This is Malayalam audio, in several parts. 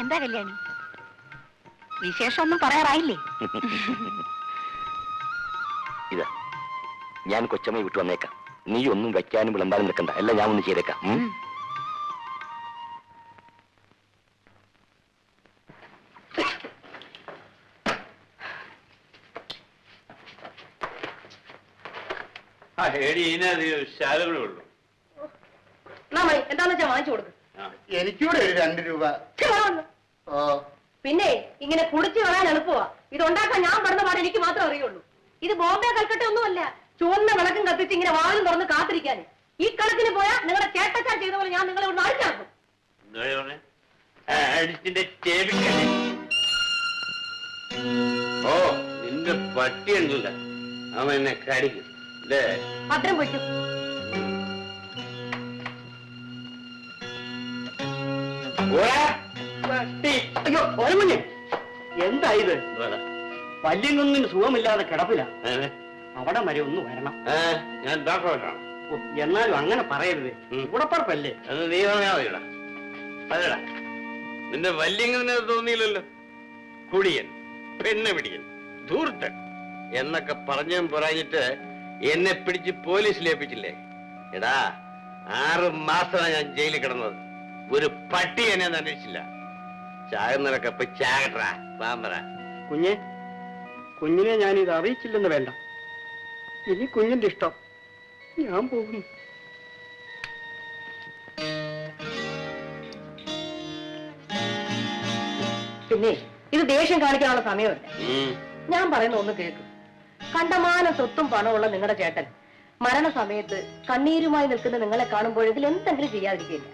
എന്താ കല്യാണി, വിശേഷമൊന്നും പറയാറായില്ലേ? ഇതാ ഞാൻ കൊച്ചമ്മ വിട്ടു വന്നേക്കാം. നീ ഒന്നും വെക്കാനും വിളമ്പാനും നിൽക്കണ്ട, എല്ലാം ഞാൻ ഒന്ന് ചെയ്തേക്കാം. ശാലകളുള്ളൂ. എന്താന്ന് വെച്ചാ വാങ്ങിച്ചു കൊടുക്കും. എനിക്കൂടെ 2 രൂപ. പിന്നെ ഇങ്ങനെ കുടിച്ചു കളയാൻ എളുപ്പമാ. ഇതുണ്ടാക്കാൻ ഞാൻ പെടുന്ന പാട് എനിക്ക് മാത്രം അറിയുള്ളൂ. ഇത് ബോംബെ കൽക്കട്ട ഒന്നുമല്ല. ചുവന്ന വിളക്കും കത്തിച്ച് ഇങ്ങനെ വാതിൽ തുറന്ന് കാത്തിരിക്കാൻ. ഈ കണക്കിന് പോയാൽ നിങ്ങളുടെ ചേട്ടച്ചാൻ ചെയ്ത പോലെ ഞാൻ നിങ്ങളെ ഒന്ന് അടിച്ചാക്കും. ഓ, നിന്റെ പട്ടിയുണ്ടല്ല, അവൻ എന്നെ കടിക്കും. ഭദ്രം പൊയ്ക്കും. എന്താ ഇത്? വല്യങ്ങൊന്നിന് സുഖമില്ലാതെ കിടപ്പില്ല. അവിടെ വരെ ഒന്ന് വരണം. ഞാൻ ഡോക്ടറാണ്. എന്നാലും അങ്ങനെ പറയരുത്, കൂടപ്പറപ്പല്ലേ. നീ പറഞ്ഞാ അതേടാ, നിന്റെ വല്യങ്ങനെ തോന്നിയില്ലല്ലോ. കുടിയൻ, പെണ്ണ് പിടിയൻ, ധൂർത്തൻ എന്നൊക്കെ പറഞ്ഞും പറഞ്ഞിട്ട് എന്നെ പിടിച്ച് പോലീസിൽ ഏൽപ്പിച്ചില്ലേ? എടാ, 6 മാസമാണ് ഞാൻ ജയിലിൽ കിടന്നത്. ഒരു പട്ടി എന്നെ അന്വേഷിച്ചില്ല. ചാകുന്നവരൊക്കെ ഇപ്പൊ ചാകട്ടാ പാമ്പറ. കുഞ്ഞിനെ ഞാനിത് അറിയിച്ചില്ലെന്ന് വേണ്ട. ഇനി കുഞ്ഞിന്റെ ഇഷ്ടം, ഞാൻ പോകുന്നു. പിന്നെ ഇത് ദേഷ്യം കാണിക്കാനുള്ള സമയമല്ല. ഞാൻ പറയുന്ന ഒന്ന് കേൾക്കും. കണ്ടമാന സ്വത്തും പണമുള്ള നിങ്ങളുടെ ചേട്ടൻ മരണസമയത്ത് കണ്ണീരുമായി നിൽക്കുന്ന നിങ്ങളെ കാണുമ്പോഴെങ്കിലും എന്തെങ്കിലും ചെയ്യാതിരിക്കില്ല.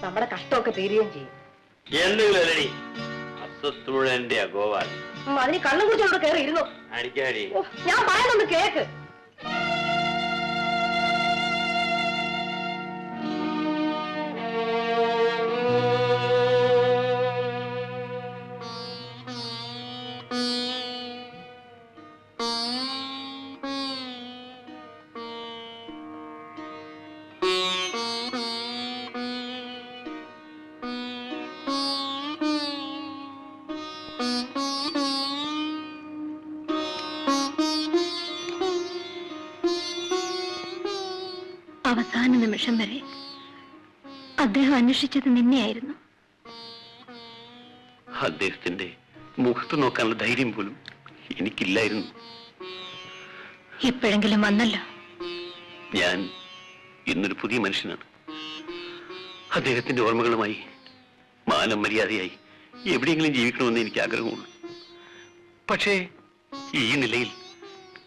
നമ്മുടെ കഷ്ടമൊക്കെ തീരുകയും ചെയ്യും. അതിന് കണ്ണും കുറിച്ച് അവിടെ കയറി ഇരുന്നു. ഞാൻ പറയുന്നൊന്ന് കേക്ക്. അവസാന നിമിഷം വരെ അദ്ദേഹം അന്വേഷിച്ചത് നിന്നെയായിരുന്നു. അദ്ദേഹത്തിന്റെ മുഖത്ത് നോക്കാനുള്ള ധൈര്യം പോലും എനിക്കില്ലായിരുന്നു. എപ്പോഴെങ്കിലും വന്നല്ലോ. ഞാൻ ഇന്നൊരു പുതിയ മനുഷ്യനാണ്. അദ്ദേഹത്തിന്റെ ഓർമ്മകളുമായി മാനം മര്യാദയായി എവിടെയെങ്കിലും ജീവിക്കണമെന്ന് എനിക്ക് ആഗ്രഹമുള്ളൂ. പക്ഷേ ഈ നിലയിൽ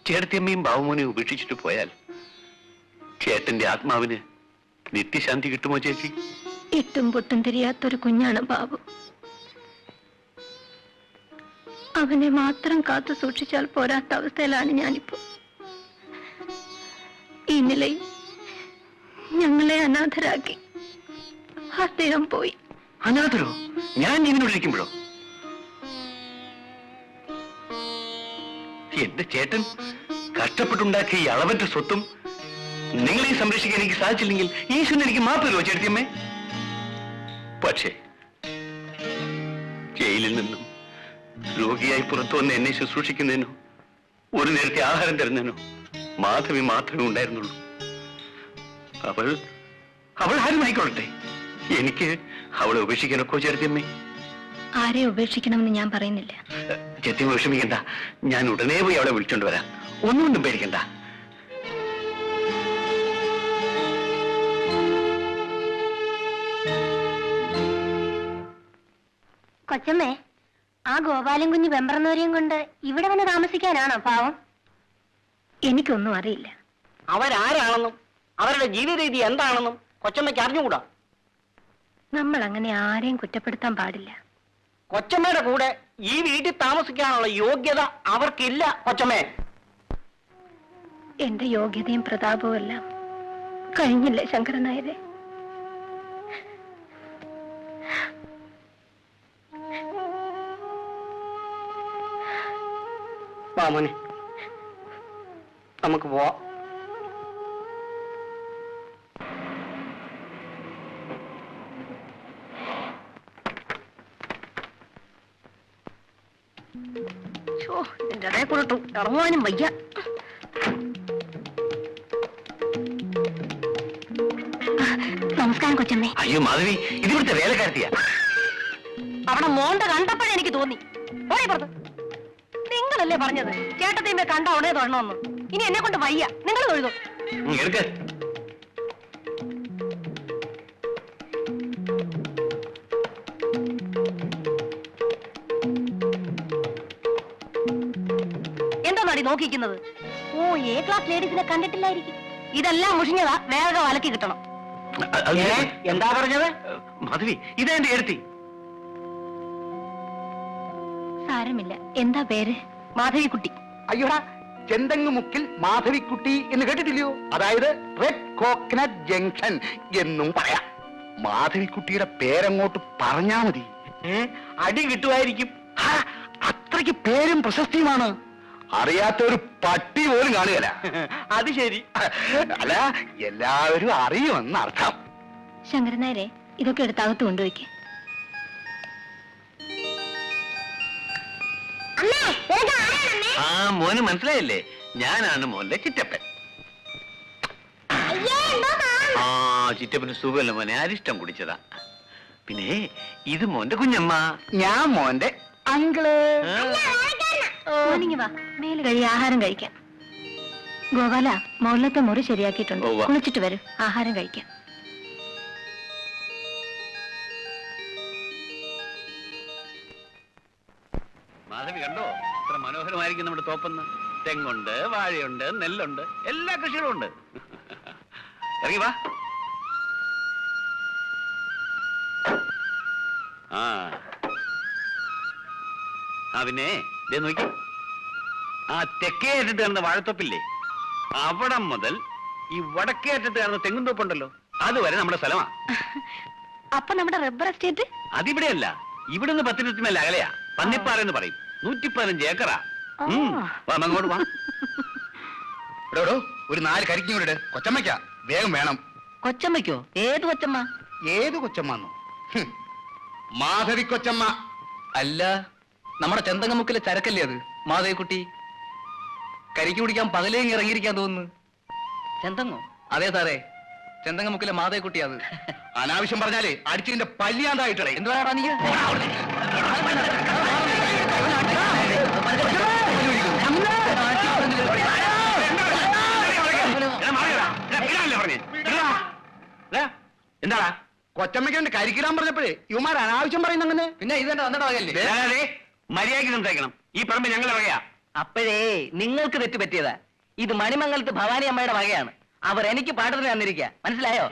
ചേട്ടത്തിയമ്മയും ബാബുമോനെ ഉപേക്ഷിച്ചിട്ട് പോയാൽ ചേട്ടന്റെ ആത്മാവിന് നിത്യശാന്തി കിട്ടുമോ ചേച്ചി? ഇട്ടും പൊട്ടും തിരിയാത്തൊരു കുഞ്ഞാണ് ബാബു. അവനെ മാത്രം കാത്തു സൂക്ഷിച്ചാൽ പോരാത്ത അവസ്ഥയിലാണ് ഞാനിപ്പോ. ഈ നിലയിൽ ഞങ്ങളെ അനാഥരാക്കി അദ്ദേഹം പോയി. അനാഥരോ? ഞാൻ ഇങ്ങനെ വിളിക്കുമ്പോഴോ? എന്റെ ചേട്ടൻ കഷ്ടപ്പെട്ടുണ്ടാക്കിയ ഈ അളവറ്റ സ്വത്തും നിങ്ങളെ സംരക്ഷിക്കാൻ എനിക്ക് സാധിച്ചില്ലെങ്കിൽ ഈശ്വരൻ എനിക്ക് മാപ്പല്ലോ ചേട്ടത്തിയമ്മേ. പക്ഷേ ജയിലിൽ നിന്നും രോഗിയായി പുറത്തു വന്ന് എന്നെ ശുശ്രൂഷിക്കുന്നതിനോ ഒരു നേരത്തെ ആഹാരം തരുന്നതിനോ മാധവി മാത്രമേ ഉണ്ടായിരുന്നുള്ളൂ. അവൾ ആരുമായിക്കൊള്ളട്ടെ, എനിക്ക് അവളെ ഉപേക്ഷിക്കാനൊക്കെ ചേട്ടത്തിയമ്മേ. ആരെ ഉപേക്ഷിക്കണമെന്ന് ഞാൻ പറയുന്നില്ല. ചേത്തിയമ്മ വിഷമിക്കണ്ട, ഞാൻ ഉടനെ പോയി അവളെ വിളിച്ചോണ്ട് വരാം. ഒന്നും പേടിക്കണ്ട. കൊച്ചമ്മേ, ആ ഗോപാലൻ കുഞ്ഞ് വെമ്പറന്നവരെയും കൊണ്ട് ഇവിടെ വന്ന് താമസിക്കാനാണോ പാവം? എനിക്കൊന്നും അറിയില്ല. അവരാരാണെന്നും അവരുടെ ജീവിത രീതി എന്താണെന്നും കൊച്ചമ്മയ്ക്ക് അറിഞ്ഞുകൂടാ. നമ്മൾ അങ്ങനെ ആരെയും കുറ്റപ്പെടുത്താൻ പാടില്ല. കൊച്ചമ്മയുടെ കൂടെ ഈ വീട്ടിൽ താമസിക്കാനുള്ള യോഗ്യത അവർക്കില്ല. കൊച്ചമ്മേ, എന്റെ യോഗ്യതയും പ്രതാപവും എല്ലാം കഴിഞ്ഞില്ലേ ശങ്കരൻ നായരെ? മോനെ, നമുക്ക് പോവാം. എന്റെ ഇടയെ കൊടുത്തു ഇറങ്ങുവാനും വയ്യ. നമസ്കാരം കൊച്ചമ്മേ. അയ്യോ മാധവി, ഇതിവിടുത്തെ വേലക്കാരത്തിയാ. അവിടെ മോണ്ട കണ്ടപ്പോഴേ എനിക്ക് തോന്നി. പോയി പുറത്ത്. നിങ്ങളല്ലേ പറഞ്ഞത് ചേട്ടത്തിയമ്മ കണ്ട ഉടനെ തൊഴണമെന്ന്. ഇനി എന്നെ കൊണ്ട് വയ്യ, നിങ്ങൾ തൊഴുതു. എടുക്ക. എന്താ നടി നോക്കിക്കുന്നത്? ഓ, എ ക്ലാസ് ലേഡീസിനെ കണ്ടിട്ടില്ലായിരിക്കും. ഇതെല്ലാം മുഷിഞ്ഞതാ, വേഗം അലക്കി കിട്ടണം. എന്താ പറഞ്ഞത്? മാധവി, ഇതാ എന്റെ എടുത്തി. സാരമില്ല. എന്താ പേര്? മാധവിക്കുട്ടി. അയ്യോടാ, ചെന്തങ്ങുമുക്കിൽ മാധവിക്കുട്ടി എന്ന് കേട്ടിട്ടില്ലയോ? അതായത് റെഡ് കോക്കനട്ട് ജംഗ്ഷൻ എന്നും പറയാം. മാധവിക്കുട്ടിയുടെ പേരങ്ങോട്ട് പറഞ്ഞാ മതി, അടി കിട്ടുമായിരിക്കും. അത്രയ്ക്ക് പേരും പ്രശസ്തിയുമാണ്. അറിയാത്ത ഒരു പട്ടി പോലും കാണുകയില്ല. അത് ശരി. അല്ല, എല്ലാവരും അറിയുമെന്ന് അർത്ഥം. ശങ്കരനായരെ, ഇതൊക്കെ എടുത്ത് അകത്ത് കൊണ്ടുപോയിക്ക്. ആ മോന് മനസ്സിലായില്ലേ? ഞാനാണ് മോന്റെ ചിറ്റപ്പൻ. ആ, ചിറ്റപ്പന് സുഖമല്ല മോനെ, അരിഷ്ടം കുടിച്ചതാ. പിന്നെ ഇത് മോന്റെ കുഞ്ഞമ്മ. ഞാൻ മോന്റെ അങ്കിള്. മോർണിംഗ് വാ, മേല് കഴി ആഹാരം കഴിക്കാം. ഗോപാല, മുകളിലത്തെ മുറി ശരിയാക്കിയിട്ടുണ്ട്. ഉവ്വ. കുളിച്ചിട്ട് വരൂ, ആഹാരം കഴിക്കാം. മാധവി കണ്ടോ ഇത്ര മനോഹരമായിരിക്കും നമ്മുടെ തോപ്പെന്ന്? തെങ്ങുണ്ട്, വാഴയുണ്ട്, നെല്ലുണ്ട്, എല്ലാ കൃഷികളും ഉണ്ട്. ഇറങ്ങി വാ. ആ പിന്നെ ദേ നോക്കി, ആ തെക്കേ അറ്റത്ത് കാണുന്ന വാഴത്തോപ്പില്ലേ, അവിടെ മുതൽ ഈ വടക്കേ അറ്റത്ത് കാണുന്ന തെങ്ങും തോപ്പുണ്ടല്ലോ, അതുവരെ നമ്മുടെ സ്ഥലമാ. അപ്പൊ നമ്മുടെ റബ്ബർ എസ്റ്റേറ്റ്? അതിവിടെയല്ല, ഇവിടുന്ന് 10 മിനിറ്റ് മേലെ അകലെയാ. പന്നിപ്പാറ എന്ന് പറയും. 115 ഏക്കറാ. അങ്ങോട്ട് വാ. എടോ, ഒരു 4 കരിക്കൂടെ കൊച്ചമ്മയ്ക്ക വേഗം വേണം. കൊച്ചമ്മയ്ക്കോ? ഏത് കൊച്ചമ്മ? ഏത് കൊച്ചമ്മന്നോ? മാധവി കൊച്ചമ്മ. അല്ല, നമ്മുടെ ചെന്തങ്ങമുക്കിലെ ചരക്കല്ലേ അത്? മാധവിക്കുട്ടി കരിക്ക് കുടിക്കാൻ പകലേങ്ങി ഇറങ്ങിയിരിക്കാൻ തോന്നുന്നു. ചെന്തങ്ങോ? അതെ സാറേ, ചെന്തങ്ങമുക്കിലെ മാധവിക്കുട്ടി അത്. അനാവശ്യം പറഞ്ഞാലേ അടിച്ചിന്റെ പല്ലിയാണ്ടായിട്ടേ. എന്തുവാടാ നീ? എന്താടാ കൊച്ചമ്മയ്ക്ക് കരിക്കിടാൻ പറഞ്ഞപ്പോഴേ ഇവന്മാർ അനാവശ്യം പറയുന്നങ്ങനെ. പിന്നെ ഇതെന്താ വന്നിട്ട് വകയല്ലേ? മര്യാദയ്ക്ക് സംസാരിക്കണം. ഈ പറമ്പ് ഞങ്ങളുടെ വകയാ. അപ്പോഴേ നിങ്ങൾക്ക് തെറ്റ് പറ്റിയതാ. ഇത് മണിമംഗലത്ത് ഭവാനി അമ്മയുടെ വകയാണ്. അവർ എനിക്ക് പാട്ടത്തിന് തന്നിരിക്കുക, മനസ്സിലായോ?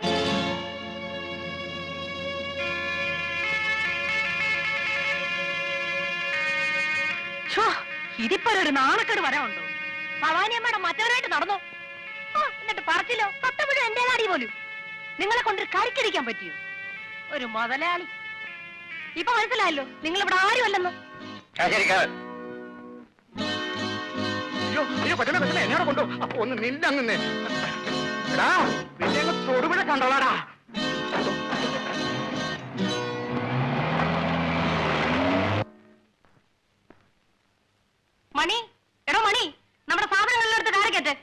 ഇതിപ്പോ ഒരു നാണക്കേട് വരാനുണ്ടോ? ഭവാനിയമ്മയുടെ മറ്റവരായിട്ട് നടന്നോ? എന്നിട്ട് പറച്ചില്ലോ സത്തമുഴുവൻ എന്റെ നാടി പോലും. നിങ്ങളെ കൊണ്ടൊരു കരിക്കടിക്കാൻ പറ്റിയോ? ഒരു മുതലാളി. ഇപ്പൊ മനസ്സിലായല്ലോ നിങ്ങൾ ഇവിടെ ആരും അല്ലെന്ന്. അയ്യോ കൊച്ചമ്മ കൊച്ചമ്മ എന്നോട് കൊണ്ടോ. അപ്പൊ ഒന്ന് നിന്നങ്ങനെ എടാ, നിന്നെ അങ്ങ് തൊടുപുഴ കണ്ടോളാടാ. മണി, എടോ മണി, നമ്മുടെ സാധനങ്ങളിലെടുത്ത് കാറിക്കട്ടെ.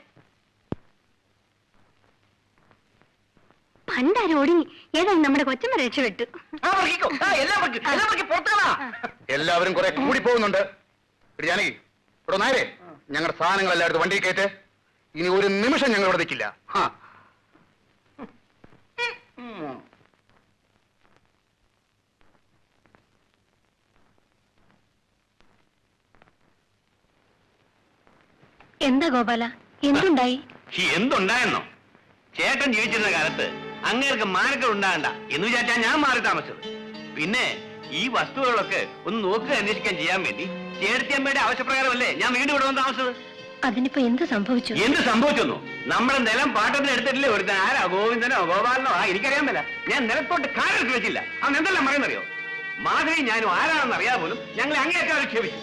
പണ്ടാരും ഒടുങ്ങി. ഏതായാലും നമ്മുടെ കൊച്ചമ്മ രക്ഷപ്പെട്ടു. എല്ലാവരും കുറെ കൂടി പോകുന്നുണ്ട്. ജാനകി, ഇവിടെ നേരെ ഞങ്ങളുടെ സാധനങ്ങൾ എല്ലായിടത്തും വണ്ടിയിൽ കയറ്റ്. ഇനി ഒരു നിമിഷം ഞങ്ങൾ ഇവിടെ നിൽക്കില്ല. എന്താ ഗോപാല, എന്തുണ്ടായി? എന്തുണ്ടായെന്നോ? ചേട്ടൻ ജീവിച്ചിരുന്ന കാലത്ത് അങ്ങേർക്ക് മാനക്കൾ ഉണ്ടാകണ്ട എന്ന് വിചാരിച്ചാ ഞാൻ മാറി താമസിച്ചത്. പിന്നെ ഈ വസ്തുക്കളൊക്കെ ഒന്ന് നോക്കുക അന്വേഷിക്കാൻ ചെയ്യാൻ വേണ്ടി ചേട്ടത്തിയമ്മയുടെ ആവശ്യപ്രകാരമല്ലേ ഞാൻ വീണ്ടും ഇവിടെ വന്ന് താമസിച്ചത്. അതിനിപ്പോ എന്ത് സംഭവിച്ചു? എന്ത് സംഭവിച്ചെന്നോ? നമ്മുടെ നിലം പാട്ടത്തിന് എടുത്തിട്ടില്ലേ ഒരുത്തൻ? ആരാ? ഗോവിന്ദനോ ഗോപാലനോ? എനിക്കറിയാൻ പറ്റില്ല. ഞാൻ നിലത്തോട്ട് കാലെടുത്ത് വെച്ചില്ല. അവൻ എന്തെല്ലാം പറയുന്നറിയോ? മാധവി ഞാനും ആരാണെന്ന് അറിയാതെ പോലും ഞങ്ങളെ അങ്ങേയൊക്കെ ആക്ഷേപിച്ചു.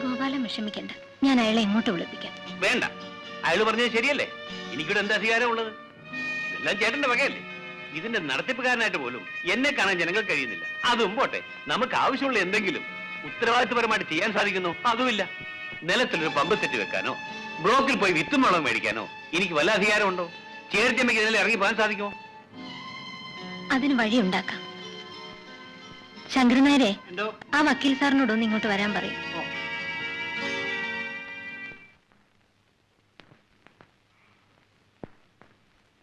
ഗോപാലൻ വിഷമിക്കണ്ട, ഞാൻ അയാളെ എങ്ങോട്ട് വിളിപ്പിക്കാം. വേണ്ട, അയാൾ പറഞ്ഞത് ശരിയല്ലേ. എനിക്കിവിടെ എന്ത് അധികാരം ഉള്ളത്? ഇതെല്ലാം ചേട്ടന്റെ വകയല്ലേ. ഇതിന്റെ നടത്തിപ്പുകാരനായിട്ട് പോലും എന്നെ കാണാൻ ജനങ്ങൾ കഴിയുന്നില്ല. അതും പോട്ടെ, നമുക്ക് ആവശ്യമുള്ള എന്തെങ്കിലും ഉത്തരവാദിത്വപരമായിട്ട് ചെയ്യാൻ സാധിക്കുന്നു? അതുമില്ല. നിലത്തിലൊരു പമ്പ് സെറ്റ് വെക്കാനോ ബ്ലോക്കിൽ പോയി വിത്തും വെള്ളം മേടിക്കാനോ എനിക്ക് വല്ല അധികാരമുണ്ടോ? ചേർത്തിയമ്മയ്ക്ക് ഇതിൽ ഇറങ്ങി പോകാൻ സാധിക്കുമോ? അതിന് വഴിയുണ്ടാക്കാം. ശങ്കരൻ നായരെ, ആ വക്കീൽ സാറിനോടൊന്ന് ഇങ്ങോട്ട് വരാൻ പറയും.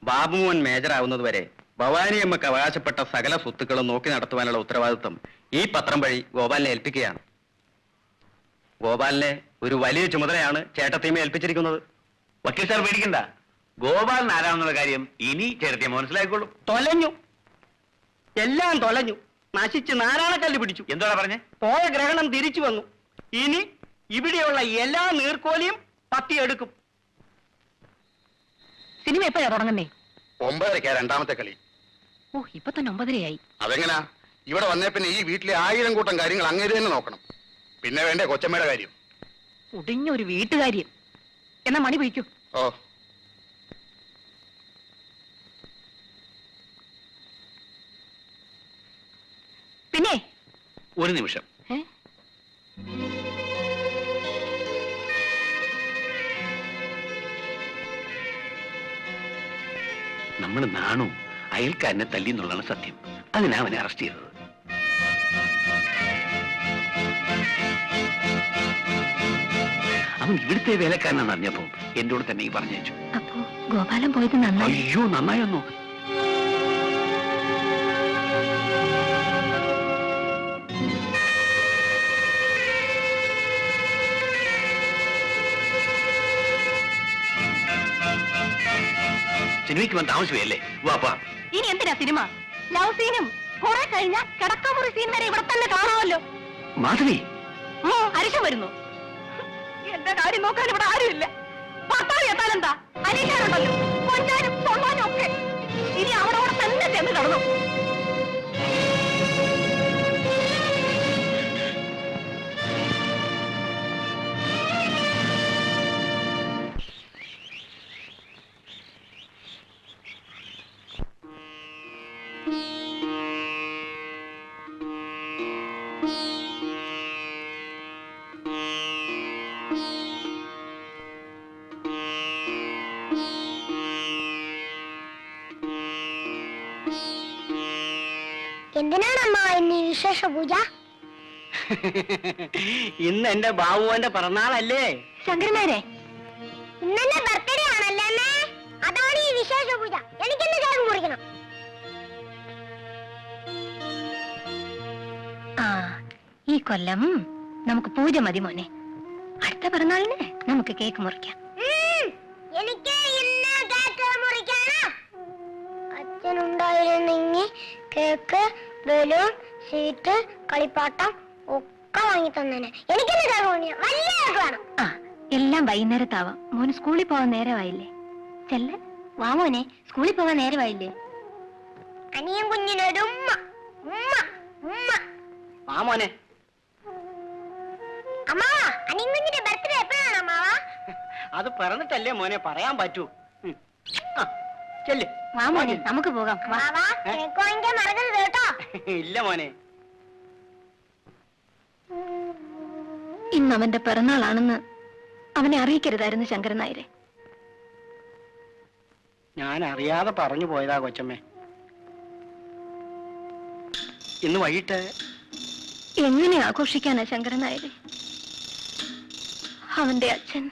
ബാബുമോൻ മേജറാവുന്നത് വരെ ഭവാനിയമ്മക്ക് അവകാശപ്പെട്ട സകല സ്വത്തുക്കളും നോക്കി നടത്തുവാനുള്ള ഉത്തരവാദിത്വം ഈ പത്രം വഴി ഗോപാലിനെ ഏൽപ്പിക്കുകയാണ്. ഗോപാലിനെ ഒരു വലിയ ചുമതലയാണ് ചേട്ടത്തിയമ്മ ഏൽപ്പിച്ചിരിക്കുന്നത്. വക്കീൽ സാർ പേടിക്കണ്ട. ഗോപാലൻ ആരാണെന്നുള്ള കാര്യം ഇനി ചേർത്തിയമ്മ മനസ്സിലായിക്കോളും. തൊലഞ്ഞു, എല്ലാം തൊലഞ്ഞു, നശിച്ച് നാരായണക്കല്ല് പിടിച്ചു. എന്താ പറഞ്ഞേ? പോയ ഗ്രഹണം തിരിച്ചു വന്നു. ഇനി ഇവിടെയുള്ള എല്ലാ നീർക്കോലിയും പത്തിയെടുക്കും. സിനിമ എപ്പോഴാ തുടങ്ങുന്നേ? 9:30 രണ്ടാമത്തെ കളി. ഓ, ഇപ്പൊ തന്നെ 9:30 അതെങ്ങനാ? ഇവിടെ വന്നേ പിന്നെ ഈ വീട്ടിലെ 1000 കൂട്ടം കാര്യങ്ങൾ അങ്ങേര് തന്നെ നോക്കണം. പിന്നെ വേണ്ടേ കൊച്ചമ്മയുടെ കാര്യം? ഒടിഞ്ഞൊരു വീട്ടുകാര്യം. എന്നാ മണി പിടിക്കൂ. ഓ, പിന്നെ ഒരു നിമിഷം. നമ്മൾ നാണു അയൽക്കാരനെ തല്ലി എന്നുള്ളതാണ് സത്യം. അതിനാ അവനെ അറസ്റ്റ് ചെയ്തത്. അവൻ ഇവിടുത്തെ വേലക്കാരനാണെന്ന് അറിഞ്ഞപ്പോ എന്നോട് തന്നെ ഈ പറഞ്ഞു. അപ്പോ ഗോപാലൻ പോയത് നന്നായി. അയ്യോ, നന്നായൊന്നു. സിനിമയ്ക്ക് വന്ന് താമസിക്കുകയല്ലേ? വാപ്പാ, ഇനി എന്തിനാ സിനിമ? ലവ് സീനും കുറെ കഴിഞ്ഞാൽ കിടക്കാമുറി സീൻ വരെ ഇവിടെ തന്നെ കാണാമല്ലോ. മാധവി, അരിശം വരുന്നു. എന്റെ കാര്യം നോക്കാൻ ഇവിടെ ആരുമില്ല. ഭർത്താവ് എത്താനെന്താ? അനീഷാനുണ്ടല്ലോ, കൊഞ്ചാനും തൊള്ളാനും ഒക്കെ. ഇനി അവിടെ തന്നെ ചെന്ന് കിടന്നു. എന്തിനാണ് അമ്മ ഇന്ന് വിശേഷ പൂജ? ഇന്ന് എന്റെ ബാബുവിന്റെ പിറന്നാളല്ലേ? ശങ്കരനാരെ, ഇന്നെന്റെ ബർത്ത്ഡേ ആണല്ലേ അമ്മേ? അതാണ് ഈ വിശേഷ പൂജ. എനിക്കിന്ന് കേക്ക് മുറിക്കണം. ആ, ഈ കൊല്ലം നമുക്ക് പൂജ മതി മോനെ. അടുത്ത പിറന്നാളിന് നമുക്ക് കേക്ക് മുറിക്കാം. എനിക്ക് ഇന്ന് കേക്ക് മുറിക്കണം. അച്ഛനുണ്ടായിരുന്നെങ്കിൽ കേക്ക്, ബലൂൺ, സീറ്റ്, കളിപ്പാട്ടം ഒക്കെ വാങ്ങി തന്നെ. എനിക്കിന്ന് കേക്ക് മുറിക്കണം. വലിയ കേക്ക് വേണം. ആ, എല്ലാം വൈകുന്നേരത്താവാം. മോന് സ്കൂളിൽ പോകാൻ നേരമായില്ലേ? ചെല്ല, വാ മോനെ, സ്കൂളിൽ പോകാൻ നേരമായില്ലേ? അനിയൻ കുഞ്ഞിനൊരു ഉമ്മ, ഉമ്മ, ഉമ്മ. ആ മോനെ, അമ്മാവ, അനിയൻ കുഞ്ഞിന്റെ ബർത്ത്ഡേ എപ്പോഴാണ് അമ്മാവ? അത് പിറന്നിട്ടല്ലേ മോനെ പറയാൻ പറ്റൂ. ചെല്ല്. വാ മോനെ, നമുക്ക് പോകാം. കേക്ക് വാങ്ങിക്കാൻ മറക്കരുത് കേട്ടോ. ഇല്ല മോനെ. ഇന്ന് അവന്റെ പിറന്നാളാണെന്ന് അവനെ അറിയിക്കരുതായിരുന്നു ശങ്കരൻ നായരെ. ഞാൻ അറിയാതെ പറഞ്ഞു പോയതാ കൊച്ചമ്മേ. ഇന്ന് വൈകിട്ട് എങ്ങനെ ആഘോഷിക്കാനാ ശങ്കരൻ നായരെ? അവന്റെ അച്ഛൻ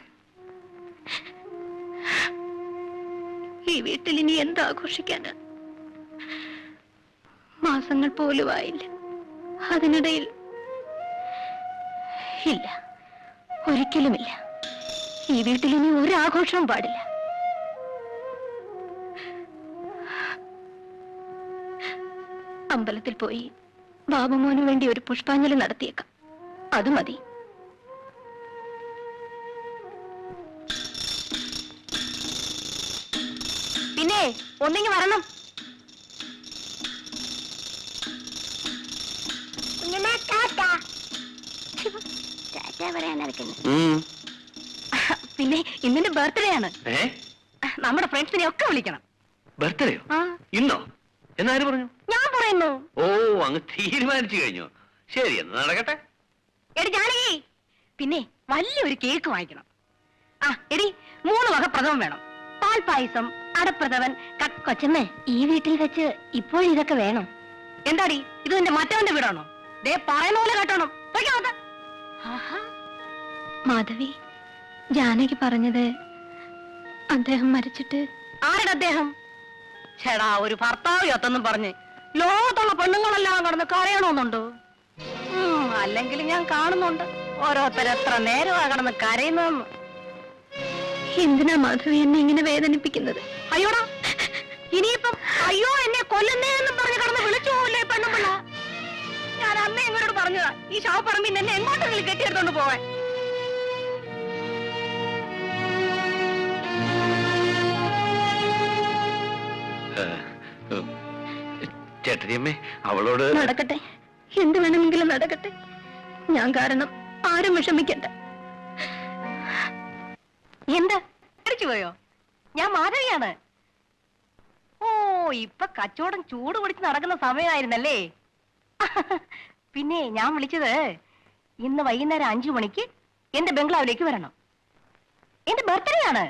ഈ വീട്ടിൽ ഇനി എന്താഘോഷിക്കാനാ? മാസങ്ങൾ പോലും ആയില്ല. അതിനിടയിൽ ഇല്ല, ഒരിക്കലുമില്ല. ഈ വീട്ടിൽ ഇനി ഒരു ആഘോഷവും പാടില്ല. അമ്പലത്തിൽ പോയി ബാബുമോന് വേണ്ടി ഒരു പുഷ്പാഞ്ജലി നടത്തിയേക്കാം. അത് മതി. പിന്നെ ഒന്നിങ്ങി വരണം. പിന്നെ ഇന്നിന്റെ ബർത്ത്ഡേ ആണ്. നമ്മുടെ ഫ്രണ്ട്സിനെ ഒക്കെ വിളിക്കണം. ബർത്ത്ഡേയോ? ആ, ഇന്നോ? എന്നാര് പറഞ്ഞു? ഞാൻ പറയുന്നു. ഓ, അങ്ങ് തീരുമാനിച്ചു കഴിഞ്ഞു. ശരി, എന്ന് നടക്കട്ടെ. എടി ജാനകി, പിന്നെ വലിയൊരു കേക്ക് വാങ്ങിക്കണം. ആ എടി 3 വക പ്രഥമം വേണം. പാൽപായസം, അടപ്രഥമൻ, കൊച്ചമ്മേ, ഈ വീട്ടിൽ വെച്ച് ഇപ്പോൾ ഇതൊക്കെ വേണം. എന്താടി ഇത് നിന്റെ മറ്റവന്റെ വീടാണോ? ദേ പറയുന്ന പോലെ കേട്ടോണം. മാധവി, ജാനകി പറഞ്ഞത് അദ്ദേഹം മരിച്ചിട്ട്. ആരുടെ അദ്ദേഹം? ചേടാ, ഒരു ഭർത്താവ് ചത്തെന്നും പറഞ്ഞ് ലോകത്തുള്ള പെണ്ണുങ്ങളെല്ലാം കടന്ന് കരയണമെന്നുണ്ടോ? അല്ലെങ്കിൽ ഞാൻ കാണുന്നുണ്ട് ഓരോരുത്തർ എത്ര നേരമാ കടന്ന് കരയുന്നതെന്ന്. എന്തിനാ മാധവി എന്നെ ഇങ്ങനെ വേദനിപ്പിക്കുന്നത്? അയ്യോടാ, ഇനിയിപ്പം അയ്യോ എന്നെ കൊല്ലുന്നേ എന്നും പറഞ്ഞ് കടന്ന് വിളിച്ചു പോവില്ലേ പെണ്ണുമ്പിള്ള? ഞാൻ അന്നേ ഇവരോട് പറഞ്ഞതാ ഈ ശവപ്പറമ്പിൽ എന്നെ എങ്ങോട്ടെങ്കിലും കെട്ടിയെടുത്തോണ്ട് പോവാൻ. ചേട്ടത്തിയമ്മേ, അവളോട് നടക്കട്ടെ, എന്ത് വേണമെങ്കിലും നടക്കട്ടെ. ഞാൻ കാരണം ആരും വിഷമിക്കണ്ട. എന്താ അടിച്ചു പോയോ? ഞാൻ മാധവിയാണ്. ഓ, ഇപ്പൊ കച്ചവടം ചൂട് പിടിച്ച് നടക്കുന്ന സമയമായിരുന്നല്ലേ? പിന്നെ ഞാൻ വിളിച്ചത് ഇന്ന് വൈകുന്നേരം 5 മണിക്ക് എന്റെ ബംഗ്ലാവിലേക്ക് വരണം. എന്റെ ബർത്ത്ഡേ ആണ്.